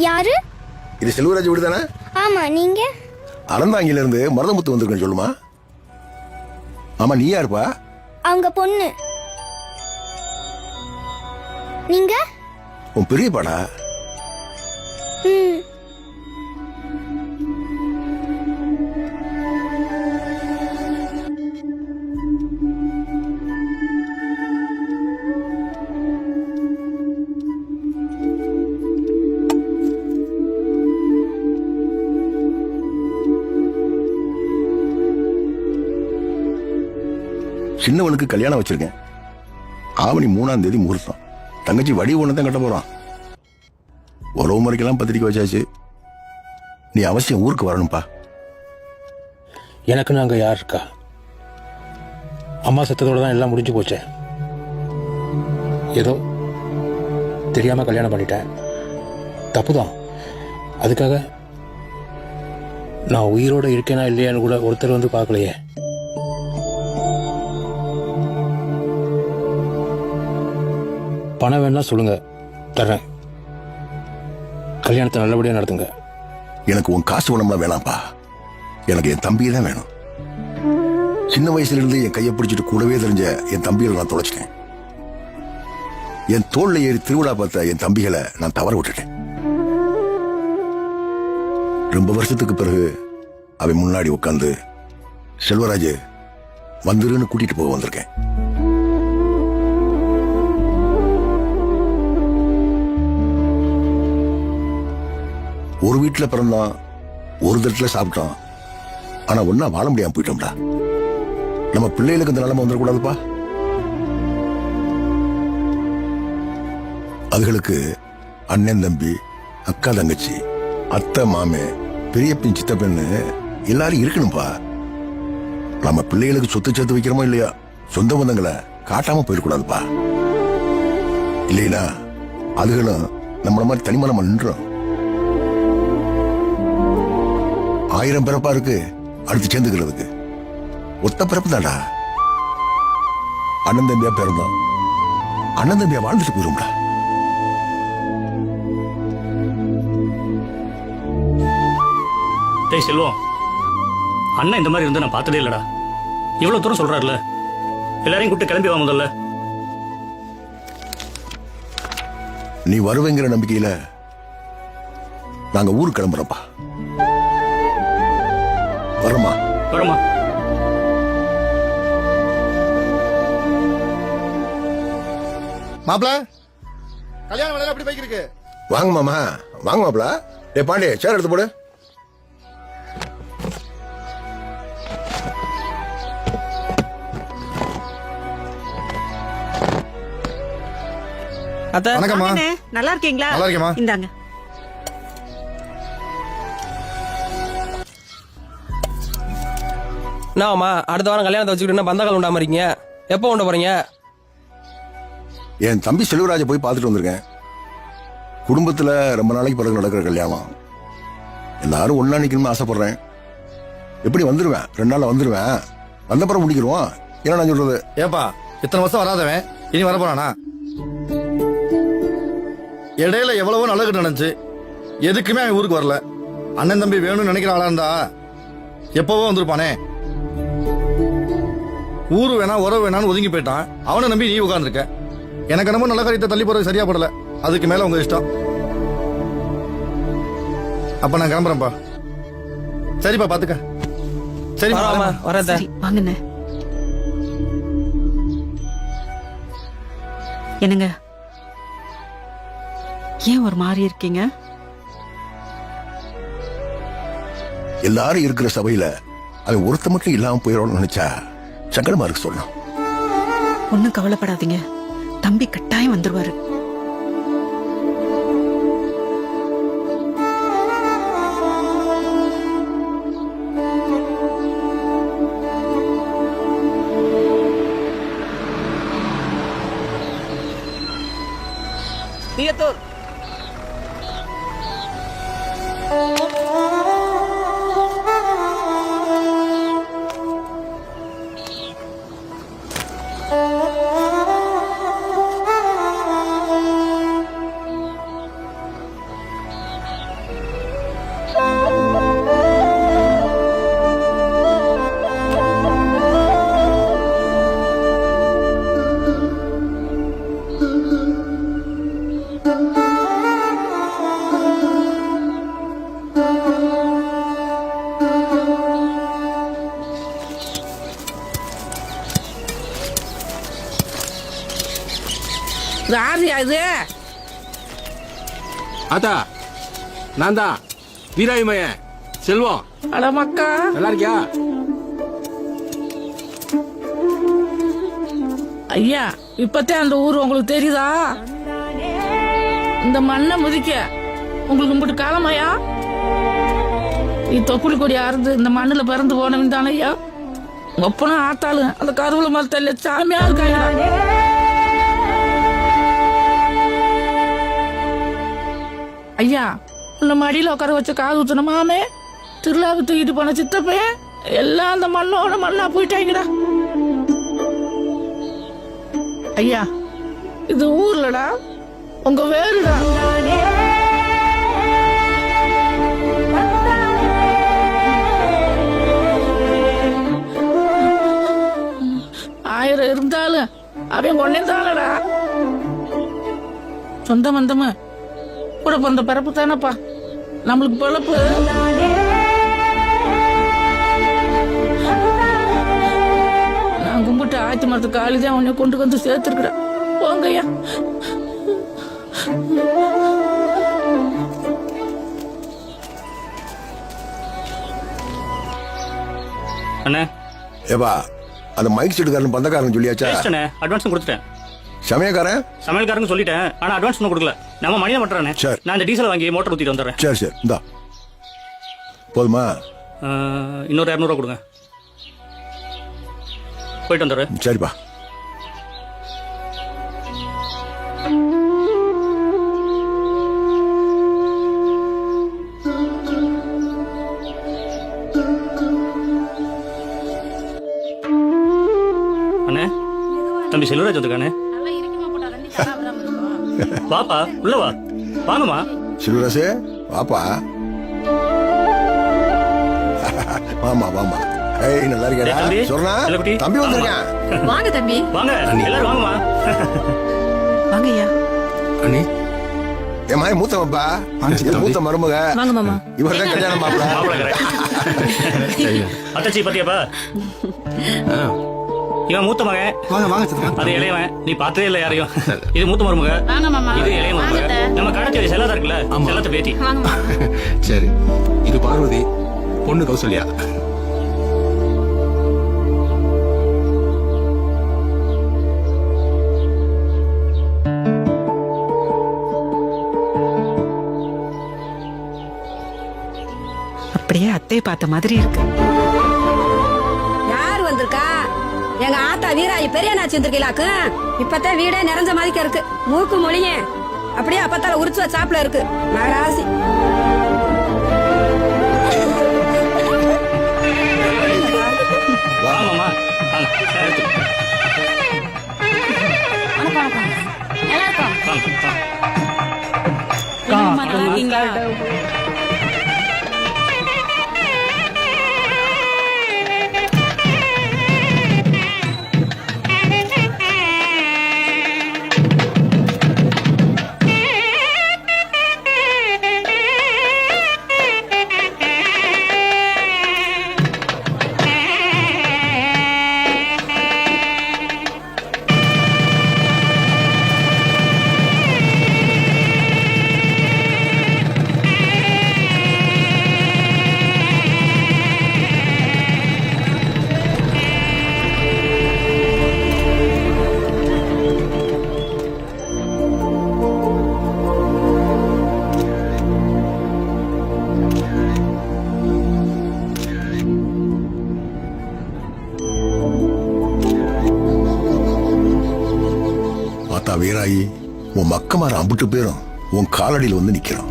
யாரு? இது செல்வராஜ் வீடு தானே? ஆமா, நீங்க? அறந்தாங்கில இருந்து மருதமுத்து வந்திருக்கேன்னு சொல்லுமா. ஆமா, நீ யாருப்பா? அவங்க பொண்ணு. நீங்க? உன் பெரிய பாடா? சின்னவனுக்கு கல்யாணம் வச்சிருக்கேன். ஆவணி 3ஆம் தேதி முகூர்த்தம். தங்கச்சி வடி ஒண்ணு தான் கட்ட போறான். உறவு முறைக்கெல்லாம் பத்திரிக்கை வச்சாச்சு. நீ அவசியம் ஊருக்கு வரணும்பா. எனக்கு அங்க யார் இருக்கா? அம்மா சத்தத்தோட தான் எல்லாம் முடிஞ்சு போச்சே. ஏதோ தெரியாம கல்யாணம் பண்ணிட்டேன், தப்புதான். அதுக்காக நான் உயிரோட இருக்கேனா இல்லையான்னு கூட ஒருத்தர் வந்து பார்க்கலையே. பணம் வேணா சொல்லுங்க, தர்றேன். கல்யாணத்தை நல்லபடியா நடத்துங்க. எனக்கு உன் காசு உணவுலாம் வேணாம்ப்பா. எனக்கு என் தம்பியை தான் வேணும். சின்ன வயசுல இருந்து என் கையை பிடிச்சிட்டு கூடவே தெரிஞ்ச என் தம்பிகளை நான் தொலைச்சிட்டேன். என் தோல்ல ஏறி திருவிழா பார்த்த என் தம்பிகளை நான் தவற விட்டுட்டேன். ரொம்ப வருஷத்துக்கு பிறகு அவன் முன்னாடி உட்காந்து செல்வராஜ் வந்துருன்னு கூட்டிட்டு போக வந்திருக்கேன். ஒரு வீட்டுல பிறந்தான், ஒரு தட்டுல சாப்பிட்டான். ஆனா ஒன்னா வாழ முடியாம போயிட்டோம்டா. நம்ம பிள்ளைகளுக்கு இந்த நிலைமை வந்துடக்கூடாதுப்பா. அதுகளுக்கு அண்ணன் தம்பி, அக்கா தங்கச்சி, அத்தை மாமே, பெரியப்பின் சித்தப்பெண்ணு எல்லாரும் இருக்கணும்பா. நம்ம பிள்ளைகளுக்கு சொத்து சேர்த்து வைக்கிறோமோ இல்லையா, சொந்த பந்தங்களை காட்டாம போயிடக்கூடாதுப்பா. இல்லைன்னா அதுகளும் நம்மள மாதிரி தனிமனமா நின்றோம். 1000 பிறப்பா இருக்கு அடுத்து சேர்ந்துக்கிறதுக்கு. ஒத்த பிறப்பு தான்டா. அண்ணன் தம்பியா பிறந்தோம், அண்ணன் தம்பியா வாழ்ந்துட்டு போயிரும்டா. டேய் செல்வம், அண்ணன் இந்த மாதிரி இருந்தா நான் பார்த்ததே இல்லடா. இவ்வளவு தூரம் சொல்றாருல, எல்லாரையும் கூப்பிட்டு கிளம்பி வா முதல்ல. நீ வருவேங்கிற நம்பிக்கையில நாங்க ஊருக்கு கிளம்புறோம்ப்பா. வரமா வரமா. மாப்ள, கல்யாணம் வேலை எப்படி பைக்கு இருக்கு? வாங்க மாமா, வாங்க மாப்ள. டே பாண்டே, சேர் எடுத்து போடு. வணக்கம்மா. நல்லா இருக்கீங்களா? நல்லா இருக்கேம்மா. இந்தாங்க. என்னம்மா அடுத்த வாரம் கல்யாணத்தை வச்சுக்கிட்டு பந்தக்கால் உண்டாம இருக்கீங்க? எப்போ உண்ட போறீங்க? என் தம்பி செல்வராஜை போய் பார்த்துட்டு வந்திருக்கேன். குடும்பத்துல ரொம்ப நாளைக்கு பிறகு நடக்கிற கல்யாணம். எல்லாரும் ஒன்னா நிக்கணும்னு ஆசைப்படுறேன். எப்படி வந்துருவேன், 2 நாள்ல வந்துருவேன். வந்தப்புறம் முடிக்கிறோம். என்ன நான் சொல்றது? ஏப்பா, இத்தனை வருஷம் வராதவன் இனி வர போறானா? இடையில எவ்வளவோ நல்லது நடந்துச்சு, எதுக்குமே அவன் ஊருக்கு வரல. அண்ணன் தம்பி வேணும்னு நினைக்கிற ஆளா இருந்தா எப்பவோ வந்திருப்பானே. ஊரு வேணா உறவு வேணான்னு ஒதுங்கி போயிட்டான். அவனை நம்பி நீ உட்கார்ந்துருக்க. எனக்கு என்னமோ நல்ல காரியத்தை தள்ளி போறது சரியா படல. அதுக்கு மேல உங்க இஷ்டம். அப்ப நான் கிளம்புறேன்ப்பா. சரிப்பா, பாத்துக்க. சரி வரத வாங்கண்ணே. என்னங்க, ஏன் ஒரு மாதிரி இருக்கீங்க? எல்லாரும் இருக்கிற சபையில அவன் ஒருத்த மட்டும் இல்லாம போயிடும் நினைச்சா சங்கடமா இருக்கு. சொல்லணும். ஒன்னும் கவலைப்படாதீங்க, தம்பி கட்டாயம் வந்துருவாரு. தீயத்தூர் யாருயா இது? ஆத்தா நான் தான் வீராய் மையன் செல்வம். அட மக்கா, நல்லா இருக்கியா? ஐயா இப்பத்தான் அந்த ஊர் உங்களுக்கு தெரியுதா? இந்த மண்ணை முதிக்க உங்களுக்கு இம்புட்டு காலமாயா? தொப்புள் கொடியா இருந்து இந்த மண்ணுல பிறந்து போனவன் தானே ஐயா. ஒப்பனும் ஆத்தாலும் அந்த கருவுல மரத்தல்ல சாமியா இருக்காங்க. ஐயா உன்ன மடியில உட்கார வச்ச காது ஊத்துன மாமே, திருவிழாவுக்கு தூக்கிட்டு போன சித்தப்பையன் எல்லாம் அந்த மண்ணோட மண்ணா போயிட்டாங்கடா. ஐயா இது ஊர்லடா, உங்க வேறுடா. ஆயிரம் இருந்தாலும் அவன் ஒன்னே தானடா. சொந்த மந்தமா கூட பிறந்த பிறப்பு தானப்பா நம்மளுக்கு பொழப்பு. நான் கும்பிட்டு ஆத்தி மரத்து காலிதான் உன்னை கொண்டு வந்து சேர்த்துருக்குறேன். போங்கய்யா. அண்ணே ஏப்பா அந்த மைக் செட்டுக்காரன் பந்தக்காரன் சொல்லியாச்சா? பேசிட்டேண்ணே, அட்வான்ஸும் கொடுத்துட்டேன். சமயக்காரன் சமையல்காரங்க சொல்லிட்டேன், ஆனா அட்வான்ஸ் ஒன்றும் கொடுக்கல. நம்ம மணியா பண்றேனே. சரி. நான் இந்த டீசல் வாங்கி மோட்டர் ஊத்திட்டு வந்துடுறேன். சரி சரி இந்தா போதுமா? இன்னொரு 200 கொடுங்க, போயிட்டு வந்துடுறேன். சரிப்பா. அண்ணே தம்பி செல்வராஜ் வந்துருக்கானே. வாப்பா உள்ள வா. வாங்கம்மா. சிவராசே வாப்பா. வாமா வாமா. ஏய் நல்லா டேய் இருக்கேடா. தம்பி, சொன்னா செல்லக்குட்டி. தம்பி வந்திருக்கேன். வாங்க தம்பி. வாங்க எல்லாரும் வாங்கம்மா. வாங்க ஐயா. அண்ணி என் மாதிரி மூத்தவப்பா. மூத்த மருமக. வாங்க மாமா. இவர் தான் கல்யாணம் மாப்பிள்ள. மாப்பிள்ளை correct. அத்தச்சி பத்தியாப்பா, இவன் மூத்த மகன். வாங்க வாங்க. அது இளையவன். நீ பார்த்ததே இல்ல யாரையும். இது மூத்த மருமக, இது இளைய மருமக. நம்ம கடச்சேரி செல்லாத இருக்குல்ல, செல்லத்தை பேத்தி. சரி. இது பார்வதி, பொண்ணு கௌசல்யா. அப்படியே அத்தையை பார்த்த மாதிரி இருக்கு. யார் வந்திருக்கா? எங்க ஆத்தா வீராயி பெரிய நாச்சி வந்திருக்கீங்களாக்கு. இப்பதான் வீடே நிறைஞ்ச மாதிரிக்க இருக்கு. மூக்கு மொழிய அப்படியே அப்பத்தால உரிச்சு சாப்பிட இருக்கு. மகராசி. வாங்கம்மா வாங்க. நல்லா இருக்கீங்களா? வீராயி உன் மக்கமார அம்பிட்டு பேரும் உன் காலடியில் வந்து நிக்கிறோம்.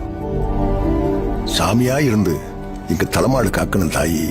சாமியா இருந்து இங்க தலைமாடு காக்கணும் தாயி.